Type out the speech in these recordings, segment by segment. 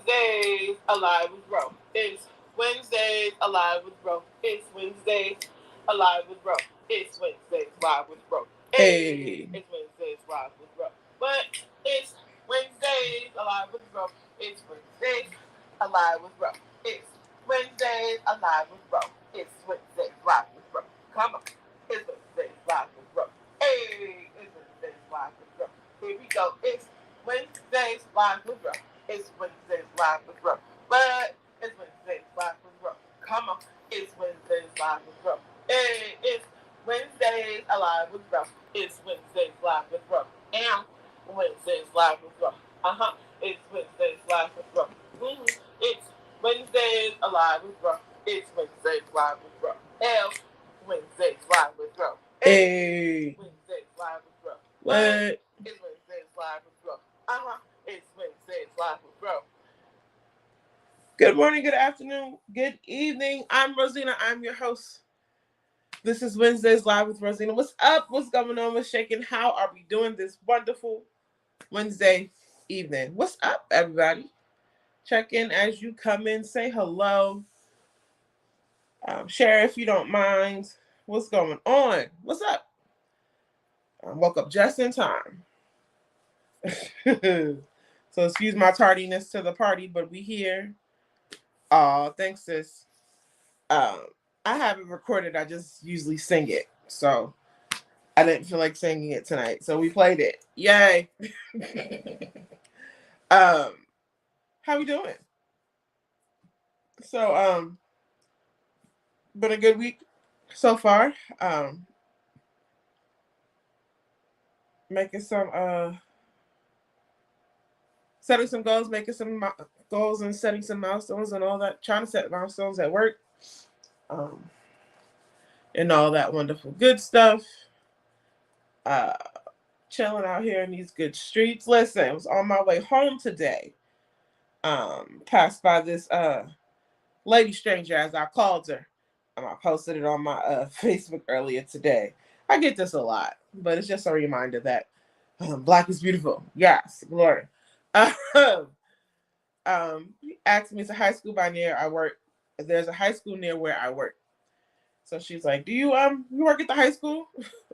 Wednesdays Alive with Ro. It's Wednesdays Alive with Ro. It's Wednesdays Alive with Ro. It's Wednesdays Live with Ro. Hey, it's Wednesdays Live with Ro. But it's Wednesdays Alive with Ro. It's Wednesdays Alive with Ro. It's Wednesdays Alive with Ro. It's Wednesdays Live with Ro. Come on. It's Wednesdays Live with Ro. Hey, it's Wednesdays Live with Ro. Here we go. It's Wednesdays Live with Ro. It's Wednesdays Live with Ro. But it's Wednesdays Live with Ro. Come on. It's Wednesdays Live with Ro. Hey, it's Wednesdays Alive with Ro. It's Wednesdays Live with Ro. And Wednesdays Live with Ro. It's Wednesdays Live with Ro. It's Wednesdays Alive with Ro. It's Wednesdays Live with Ro. Wednesdays Live with Ro. Hey. Wednesdays Live with Ro. What? It's Wednesdays Live with Ro. It's Wednesdays Live with Ro. Good morning, good afternoon, good evening. I'm Rowzina. I'm your host. This is Wednesdays Live with Rowzina. What's up? What's going on? What's shaking? How are we doing this wonderful Wednesday evening? What's up, everybody? Check in as you come in. Say hello. Share if you don't mind. What's going on? What's up? I woke up just in time. So excuse my tardiness to the party, but we here. Oh, thanks, sis. I have it recorded. I just usually sing it. So I didn't feel like singing it tonight. So we played it. Yay. How we doing? So, been a good week so far. Making some, setting some goals, making some goals and setting some milestones and all that. Trying to set milestones at work. And all that wonderful good stuff. Chilling out here in these good streets. Listen, I was on my way home today. Passed by this lady stranger, as I called her. I posted it on my Facebook earlier today. I get this a lot, but it's just a reminder that Black is beautiful. Yes, glory. He asked me, it's a high school by near I work. There's a high school near where I work. So she's like, do you work at the high school?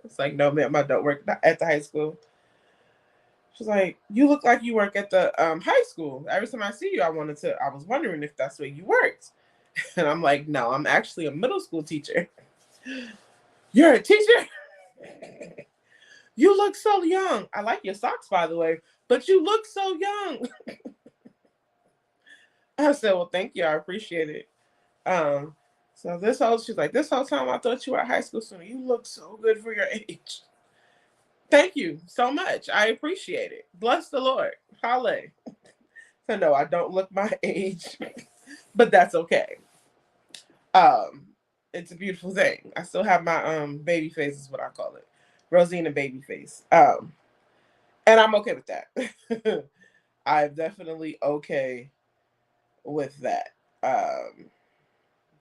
It's like, no, ma'am, I don't work at the high school. She's like, you look like you work at the high school. Every time I see you, I was wondering if that's where you worked. And I'm like, no, I'm actually a middle school teacher. You're a teacher? You look so young. I like your socks, by the way, but you look so young. I said, well, thank you. I appreciate it. So she's like, this whole time I thought you were a high school student. You look so good for your age. Thank you so much. I appreciate it. Bless the Lord. Hallelujah. So no, I don't look my age, but that's okay. It's a beautiful thing. I still have my baby face is what I call it. Rowzina baby face. And I'm okay with that. I'm definitely okay with that.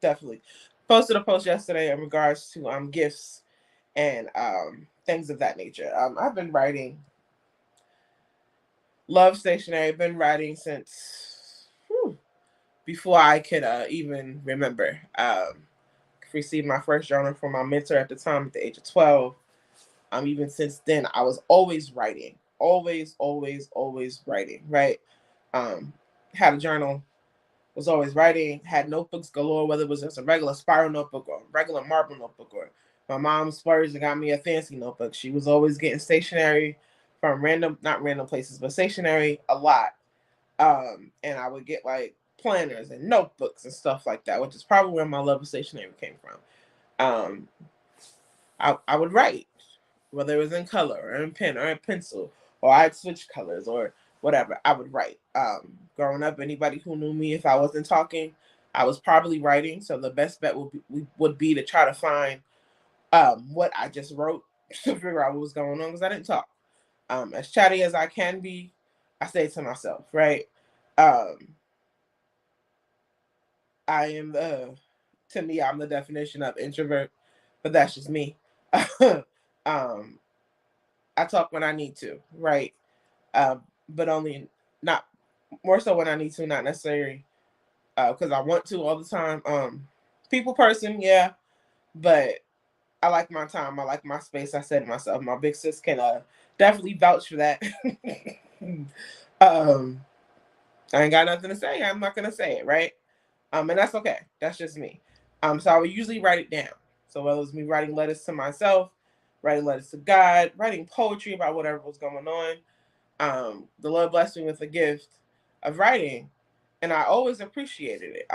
Definitely. Posted a post yesterday in regards to gifts and things of that nature. I've been writing. Love stationery. I've been writing since before I could even remember. Received my first journal from my mentor at the time at the age of 12. Even since then, I was always writing. Always writing, right? Had a journal, was always writing, had notebooks galore, whether it was just a regular spiral notebook or a regular marble notebook, or my mom splurged and got me a fancy notebook. She was always getting stationery from not random places, but stationery a lot. And I would get like planners and notebooks and stuff like that, which is probably where my love of stationery came from. I would write, whether it was in color or in pen or in pencil, or I'd switch colors or whatever, I would write. Growing up, anybody who knew me, if I wasn't talking, I was probably writing. So the best bet would be to try to find what I just wrote to figure out what was going on, because I didn't talk. As chatty as I can be, I say to myself, right? I am to me, I'm the definition of introvert, but that's just me. I talk when I need to, right? But only not more so when I need to, not necessarily because I want to all the time. People person, yeah, but I like my time. I like my space. I said to myself, my big sis can definitely vouch for that. I ain't got nothing to say. I'm not gonna say it, right? And that's okay. That's just me. So I would usually write it down. So whether it was me writing letters to myself, writing letters to God, writing poetry about whatever was going on, the Lord blessed me with a gift of writing, and I always appreciated it.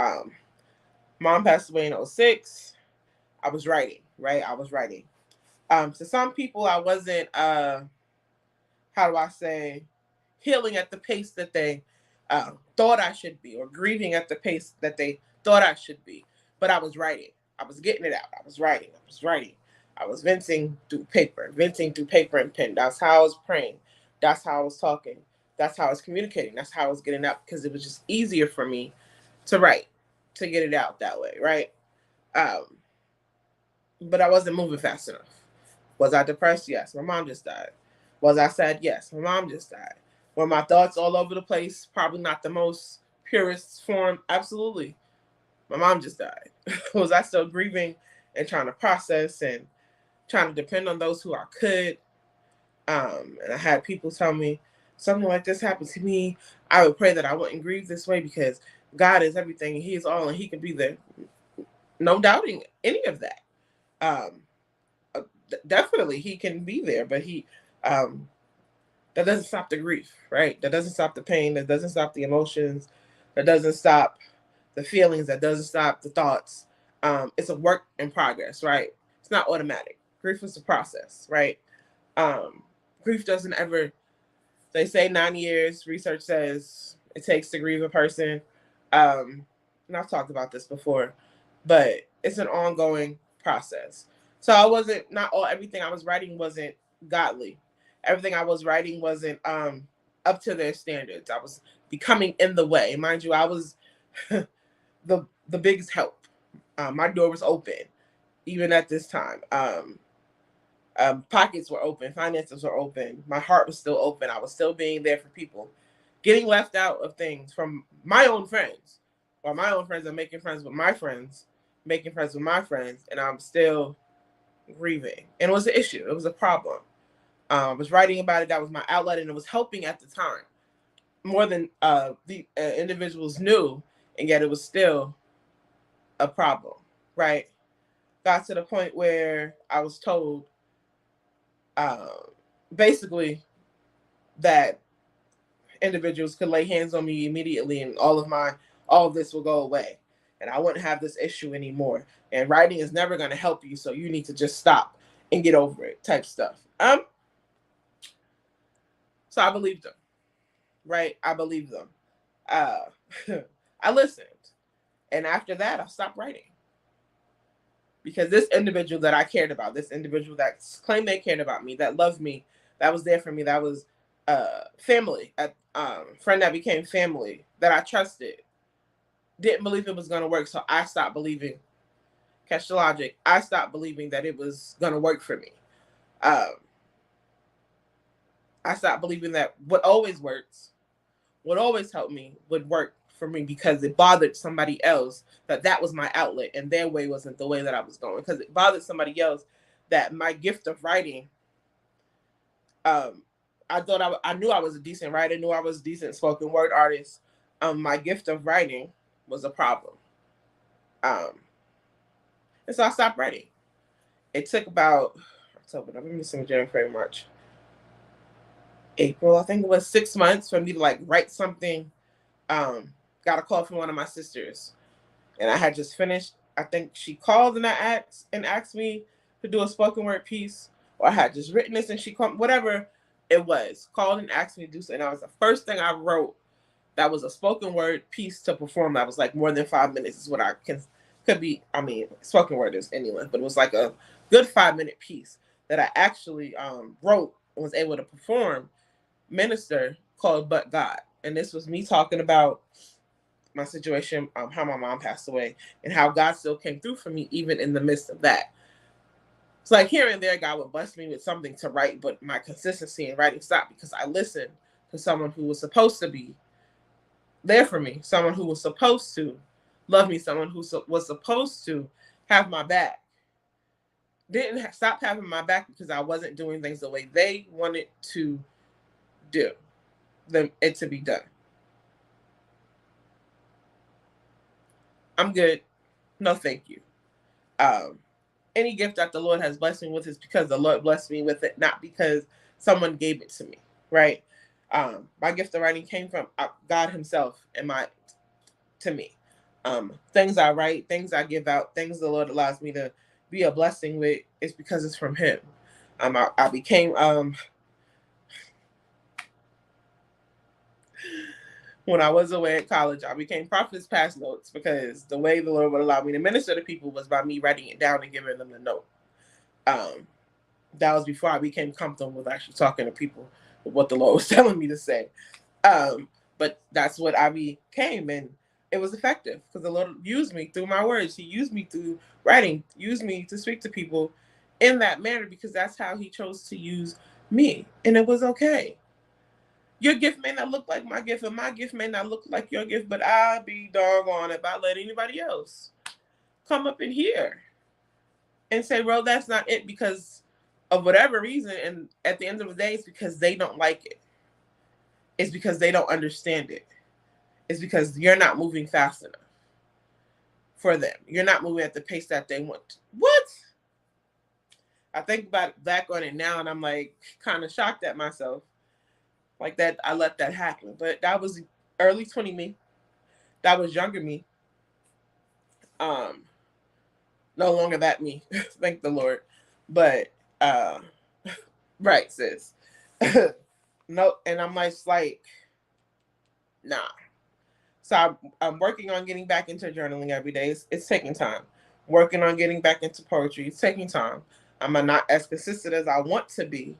Mom passed away in '06. I was writing, right? I was writing. To some people, I wasn't, how do I say, healing at the pace that they thought I should be, or grieving at the pace that they thought I should be. But I was writing. I was getting it out. I was writing. I was writing. I was venting through paper and pen. That's how I was praying. That's how I was talking. That's how I was communicating. That's how I was getting out, because it was just easier for me to write, to get it out that way, right? Um, but I wasn't moving fast enough. Was I depressed? Yes. My mom just died. Was I sad? Yes. My mom just died. Were my thoughts all over the place? Probably not the most purest form. Absolutely. My mom just died. Was I still grieving and trying to process and trying to depend on those who I could? And I had people tell me, something like this happened to me, I would pray that I wouldn't grieve this way, because God is everything and He is all and He can be there. No doubting any of that. Um, Definitely He can be there, but um, that doesn't stop the grief, right? That doesn't stop the pain. That doesn't stop the emotions. That doesn't stop the feelings. That doesn't stop the thoughts. It's a work in progress, right? It's not automatic. Grief is a process, right? Um, Grief doesn't ever, they say 9 years, research says it takes to grieve a person. And I've talked about this before, but it's an ongoing process. So I wasn't, not all, everything I was writing wasn't godly. Everything I was writing wasn't up to their standards. I was becoming in the way. Mind you, I was the biggest help. My door was open, even at this time. Pockets were open, finances were open, my heart was still open. I was still being there for people, getting left out of things from my own friends, while my own friends are making friends with my friends, making friends with my friends, and I'm still grieving. And it was an issue. It was a problem. I was writing about it. That was my outlet, and it was helping at the time more than the individuals knew, and yet it was still a problem, right? Got to the point where I was told, uh, basically, that individuals could lay hands on me immediately, and all of this will go away, and I wouldn't have this issue anymore. And writing is never going to help you, so you need to just stop and get over it, type stuff. So I believed them, right? I believed them. Uh, I listened, and after that, I stopped writing, because this individual that I cared about, this individual that claimed they cared about me, that loved me, that was there for me, that was family, a friend that became family, that I trusted, didn't believe it was going to work. So I stopped believing. Catch the logic. I stopped believing that it was going to work for me. I stopped believing that what always works, what always helped me, would work for me, because it bothered somebody else that was my outlet, and their way wasn't the way that I was going, because it bothered somebody else that my gift of writing, I thought I knew I was a decent writer, knew I was a decent spoken word artist. My gift of writing was a problem. And so I stopped writing. It took about October, November, December, January, February, March, April. I think it was 6 months for me to like write something. Got a call from one of my sisters, and I had just finished. I think she called and asked me to do a spoken word piece, or I had just written this and she called, whatever it was, called and asked me to do so. And that was the first thing I wrote. That was a spoken word piece to perform. That was like more than 5 minutes is what I could be. I mean, spoken word is anyway, but it was like a good 5 minute piece that I actually wrote and was able to perform, minister, called But God. And this was me talking about my situation, how my mom passed away, and how God still came through for me even in the midst of that. It's like here and there, God would bless me with something to write, but my consistency in writing stopped, because I listened to someone who was supposed to be there for me, someone who was supposed to love me, someone who was supposed to have my back, didn't stop having my back because I wasn't doing things the way they wanted to do it to be done. I'm good. No, thank you. Any gift that the Lord has blessed me with is because the Lord blessed me with it, not because someone gave it to me, right? My gift of writing came from God himself to me. Things I write, things I give out, things the Lord allows me to be a blessing with is because it's from him. I became, when I was away at college, I became Prophet's Pass Notes because the way the Lord would allow me to minister to people was by me writing it down and giving them the note. That was before I became comfortable with actually talking to people with what the Lord was telling me to say. But that's what I became, and it was effective because the Lord used me through my words. He used me through writing, used me to speak to people in that manner because that's how he chose to use me, and it was okay. Your gift may not look like my gift, and my gift may not look like your gift, but I'll be doggone if I let anybody else come up in here and say, well, that's not it because of whatever reason. And at the end of the day, it's because they don't like it. It's because they don't understand it. It's because you're not moving fast enough for them. You're not moving at the pace that they want. What? I think back on it now, and I'm like kind of shocked at myself. Like that, I let that happen. But that was early 20 me. That was younger me. No longer that me. Thank the Lord. But right, sis. No, and I'm like, nah. So I'm working on getting back into journaling every day. It's taking time. Working on getting back into poetry. It's taking time. I'm not as consistent as I want to be,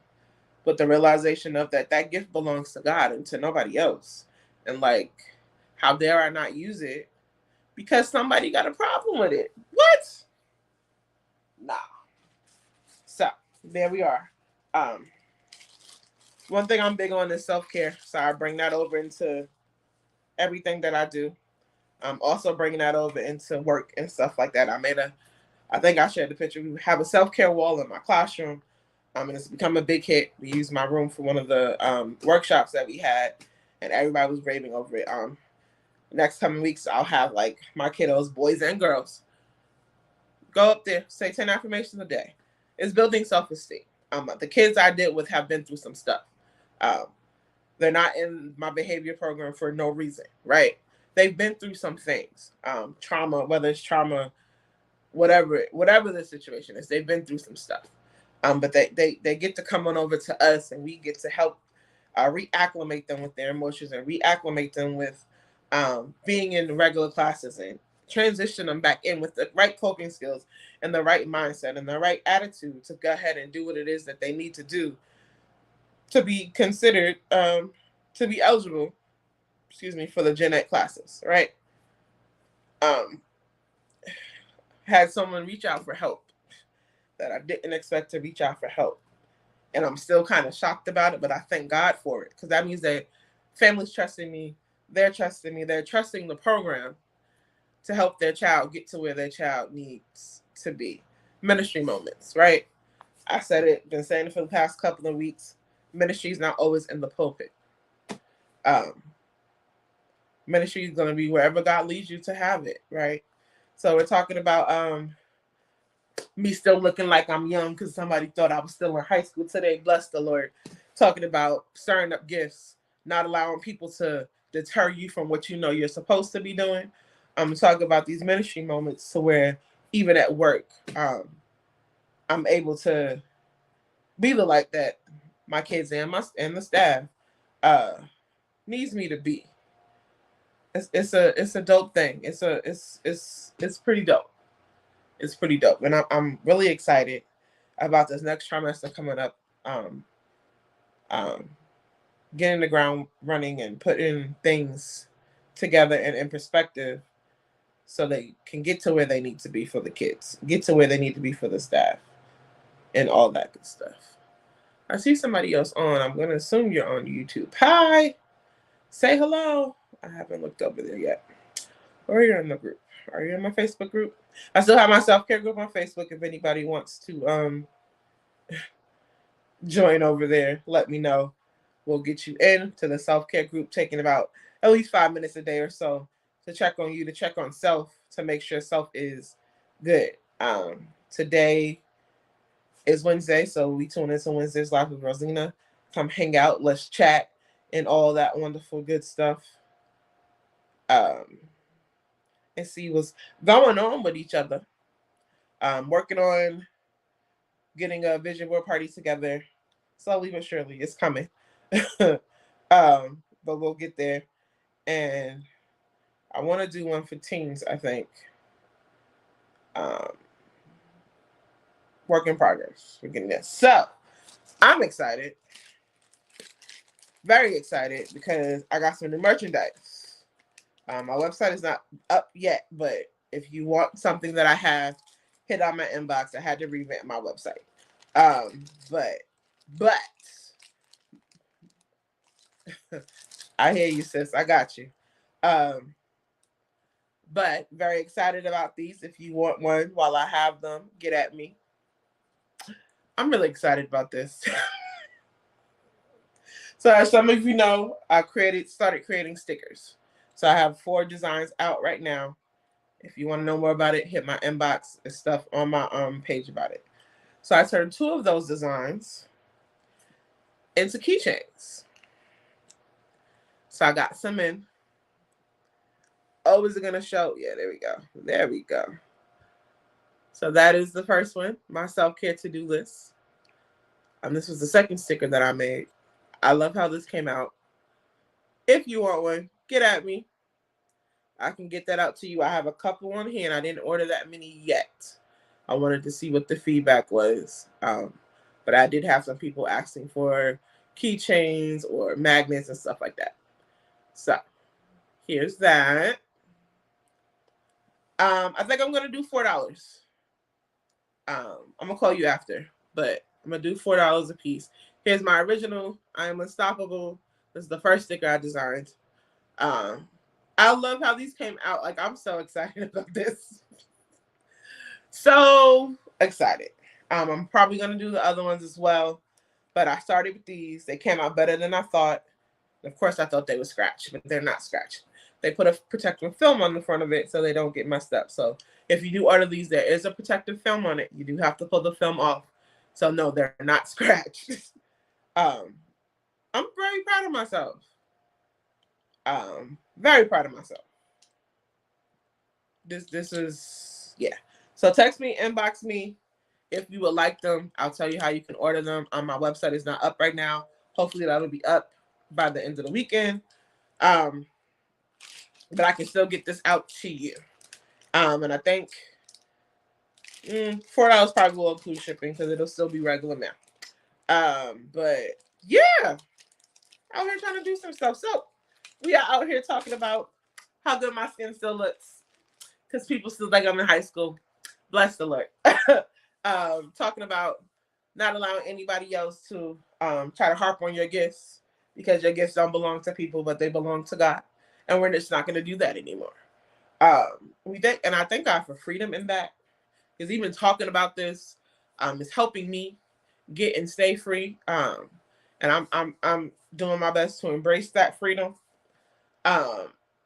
but the realization of that gift belongs to God and to nobody else. And like, how dare I not use it because somebody got a problem with it? What? Nah. So there we are. One thing I'm big on is self-care. So I bring that over into everything that I do. I'm also bringing that over into work and stuff like that. I think I shared the picture. We have a self-care wall in my classroom. And it's become a big hit. We used my room for one of the workshops that we had, and everybody was raving over it. Next coming weeks, I'll have like my kiddos, boys and girls, go up there, say 10 affirmations a day. It's building self-esteem. The kids I did with have been through some stuff. They're not in my behavior program for no reason, right? They've been through some things, trauma, whether it's trauma, whatever the situation is, they've been through some stuff. But they get to come on over to us, and we get to help reacclimate them with their emotions and reacclimate them with being in regular classes and transition them back in with the right coping skills and the right mindset and the right attitude to go ahead and do what it is that they need to do to be considered, to be eligible, for the Gen Ed classes, right? Had someone reach out for help that I didn't expect to reach out for help. And I'm still kind of shocked about it, but I thank God for it because that means that families trusting me, they're trusting me, they're trusting the program to help their child get to where their child needs to be. Ministry moments, right? I said it, been saying it for the past couple of weeks. Ministry is not always in the pulpit. Ministry is going to be wherever God leads you to have it, right? So we're talking about me still looking like I'm young because somebody thought I was still in high school today. Bless the Lord. Talking about stirring up gifts, not allowing people to deter you from what you know you're supposed to be doing. I'm talking about these ministry moments to where even at work, I'm able to be the light that my kids and the staff needs me to be. It's a dope thing. It's pretty dope. It's pretty dope, and I'm really excited about this next trimester coming up. Getting the ground running and putting things together and in perspective so they can get to where they need to be for the kids, get to where they need to be for the staff, and all that good stuff. I see somebody else on. I'm going to assume you're on YouTube. Hi. Say hello. I haven't looked over there yet. Or you're in the group. Are you in my Facebook group? I still have my self-care group on Facebook. If anybody wants to join over there, let me know. We'll get you into the self-care group, taking about at least 5 minutes a day or so to check on you, to check on self, to make sure self is good. Today is Wednesday, so we tune into Wednesdays Live with Rowzina. Come hang out, let's chat, and all that wonderful good stuff. And see what's going on with each other. Working on getting a vision board party together, slowly but surely. It's coming. But we'll get there. And I want to do one for teens, I think. Work in progress. We're getting there. So I'm excited. Very excited because I got some new merchandise. My website is not up yet, but if you want something that I have, hit on my inbox. I had to revamp my website. But I hear you, sis. I got you. But very excited about these. If you want one while I have them, get at me. I'm really excited about this. So as some of you know, I started creating stickers. So I have 4 designs out right now. If you want to know more about it, hit my inbox. There's stuff on my page about it. So I turned 2 of those designs into keychains. So I got some in. Oh, is it going to show? Yeah, there we go. There we go. So that is the first one, my self-care to-do list. This was the second sticker that I made. I love how this came out. If you want one, get at me. I can get that out to you. I have a couple on hand. I didn't order that many yet. I wanted to see what the feedback was. But I did have some people asking for keychains or magnets and stuff like that. So here's that. I think I'm going to do $4. I'm going to call you after, but I'm going to do $4 a piece. Here's my original. I am unstoppable. This is the first sticker I designed. I love how these came out. Like, I'm so excited about this. So excited. I'm probably going to do the other ones as well. But I started with these. They came out better than I thought. Of course, I thought they were scratched, but they're not scratched. They put a protective film on the front of it so they don't get messed up. So if you do order these, there is a protective film on it. You do have to pull the film off. So no, they're not scratched. I'm very proud of myself. Very proud of myself. This is, yeah. So text me, inbox me if you would like them. I'll tell you how you can order them. My website is not up right now. Hopefully that'll be up by the end of the weekend. But I can still get this out to you. And I think $4 probably will include shipping because it'll still be regular now. But yeah, out here trying to do some stuff. So we are out here talking about how good my skin still looks because people still think I'm in high school. Bless the Lord. Talking about not allowing anybody else to try to harp on your gifts because your gifts don't belong to people, but they belong to God. And we're just not going to do that anymore. And I thank God for freedom in that. Because even talking about this is helping me get and stay free. And I'm doing my best to embrace that freedom.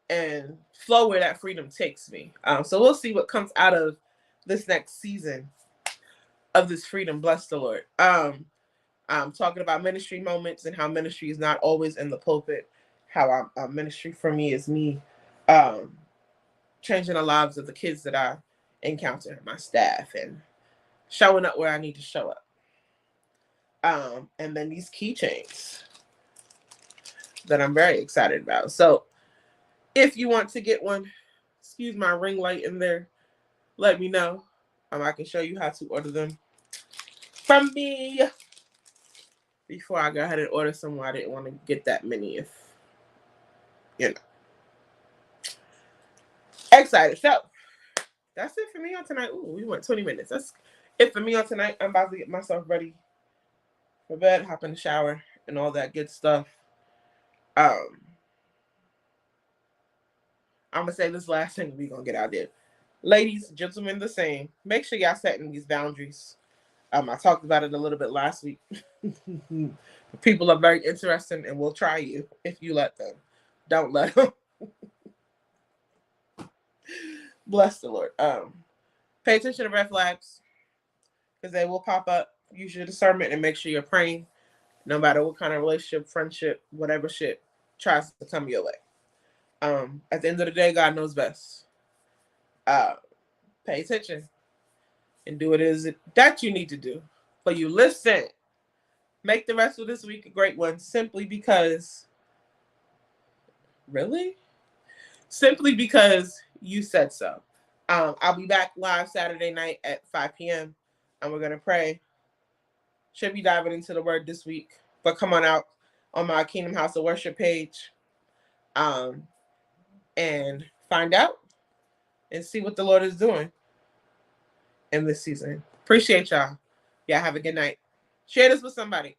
And flow where that freedom takes me. So we'll see what comes out of this next season of this freedom. Bless the Lord. I'm talking about ministry moments and how ministry is not always in the pulpit. How ministry for me is me changing the lives of the kids that I encounter, my staff, and showing up where I need to show up. And then these keychains that I'm very excited about. So if you want to get one, excuse my ring light in there, let me know. I can show you how to order them from me. Before I go ahead and order some, I didn't want to get that many if, you know. Excited. So that's it for me on tonight. Ooh, we went 20 minutes. That's it for me on tonight. I'm about to get myself ready for bed, hop in the shower, and all that good stuff. I'm going to say this last thing we're going to get out there. Ladies, gentlemen, the same. Make sure y'all setting these boundaries. I talked about it a little bit last week. People are very interesting and will try you if you let them. Don't let them. Bless the Lord. Pay attention to red flags because they will pop up. Use your discernment and make sure you're praying no matter what kind of relationship, friendship, whatever shit tries to come your way. At the end of the day, God knows best. Pay attention and do what it is that you need to do. But you listen. Make the rest of this week a great one simply because, really? Simply because you said so. I'll be back live Saturday night at 5 p.m. and we're going to pray. Should be diving into the word this week, but come on out on my Kingdom House of Worship page and find out and see what the Lord is doing in this season. Appreciate y'all. Y'all have a good night. Share this with somebody.